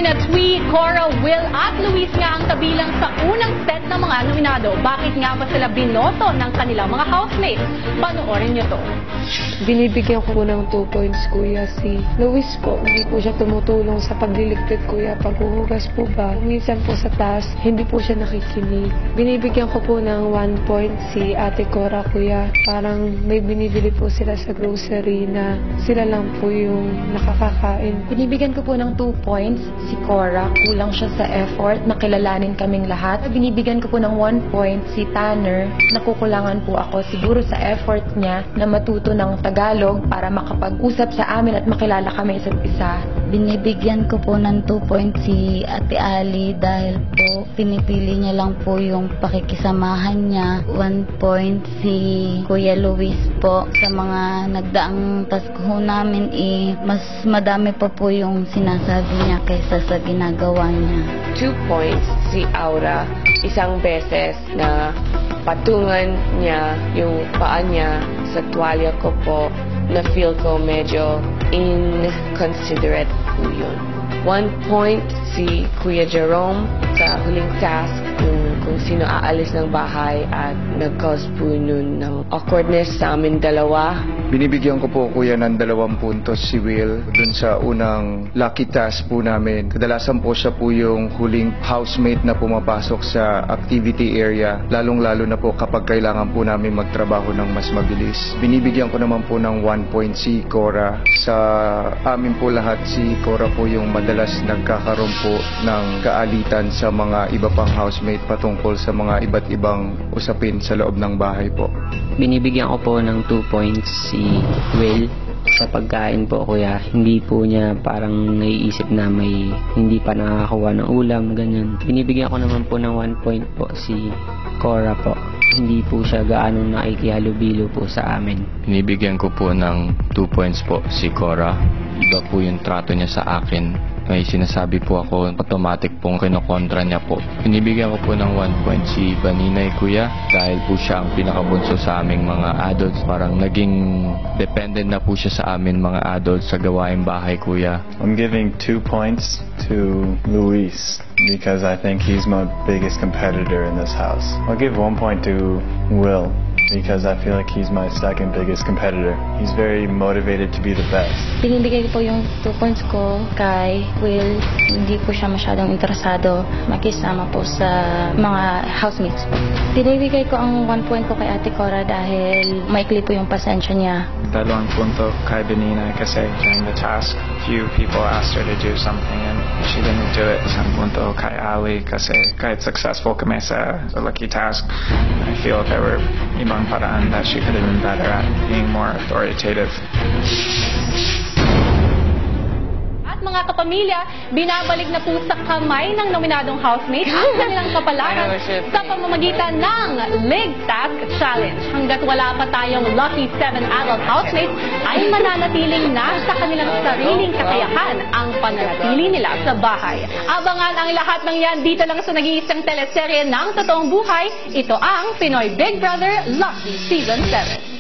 Sina Twi, Cora, Will at Luis nga ang kabilang sa unang set ng mga nominado. Bakit nga ba sila binoto ng kanilang mga housemates? Panoorin niyo to. Binibigyan ko po ng 2 points, kuya. Si Luis po, hindi po siya tumutulong sa pagliligpit, kuya. Paghuhugas po ba? Minsan po sa taas, hindi po siya nakikinig. Binibigyan ko po ng 1 point si Ate Cora, kuya. Parang may binibili po sila sa grocery na sila lang po yung nakakakain. Binibigyan ko po ng 2 points si Cora. Kulang siya sa effort na kilalanin kaming lahat. Binibigyan ko po ng 1 point si Tanner. Nakukulangan po ako siguro sa effort niya na matuto ng Tagalog para makapag-usap sa amin at makilala kami isa't isa. Binibigyan ko po ng 2 points si Ate Ali dahil po pinipili niya lang po yung pakikisamahan niya. 1 point si Kuya Luis po. Sa mga nagdaang task ho namin mas madami pa po yung sinasabi niya kaysa sa ginagawa niya. 2 points si Aura. Isang beses na patungan niya yung paa niya sa tuwalya ko po, na feel ko medyo inconsiderate po yun. 1 point si Kuya Jerome sa huling task, yung kung sino aalis ng bahay at nag-cause po nun ng awkwardness sa amin dalawa. Binibigyan ko po, kuya, ng 2 puntos si Will dun sa unang lucky task po namin. Kadalasan po siya po yung huling housemate na pumapasok sa activity area, lalong-lalo na po kapag kailangan po namin magtrabaho ng mas mabilis. Binibigyan ko naman po ng 1 point si Cora. Sa amin po lahat, si Cora po yung madalas nagkakaroon po ng kaalitan sa mga iba pang housemate patungkol sa mga iba't ibang usapin sa loob ng bahay po. Binibigyan ko po ng 2 points si Will sa pagkain po, kuya. Hindi po niya parang naiisip na may hindi pa nakakakuha ng ulam, ganyan. Binibigyan ko naman po ng 1 point po si Cora po. Hindi po siya gaano nakikihalubilo po sa amin. Binibigyan ko po ng 2 points po si Cora. Iba po yung trato niya sa akin. May sinasabi po ako, automatic pong kinokontra niya po. Binibigyan ko po ng 1 point si Baninay, kuya, dahil po siya ang pinakabunso sa aming mga adults. Parang naging dependent na po siya sa amin mga adults sa gawaing bahay, kuya. I'm giving 2 points to Luis because I think he's my biggest competitor in this house. I'll give 1 point to Will because I feel like he's my second biggest competitor. He's very motivated to be the best. Binibigay ko po yung 2 points ko kay Will. Hindi po siya masyadong interesado makisama po sa mga housemates po. Binibigay ko ang 1 point ko kay Ate Cora dahil maikli po yung pasensya niya. 2 punto kay Benina kasi during the task, few people asked her to do something and she didn't do it. 1 punto kay Ali kasi kahit successful kami sa lucky task, I feel there were ibang paraan that she could have been better at being more authoritative. At mga kapamilya, binabalik na po sa kamay ng nominadong housemates ang kanilang kapalaran sa pamamagitan ng Leg Task Challenge. Hanggat wala pa tayong lucky 7 adult housemates, ay mananatiling nasa kanilang sariling kakayahan ang pananatili nila sa bahay. Abangan ang lahat ng yan dito lang sa nag-iisang teleserye ng totoong buhay. Ito ang Pinoy Big Brother Lucky Season 7.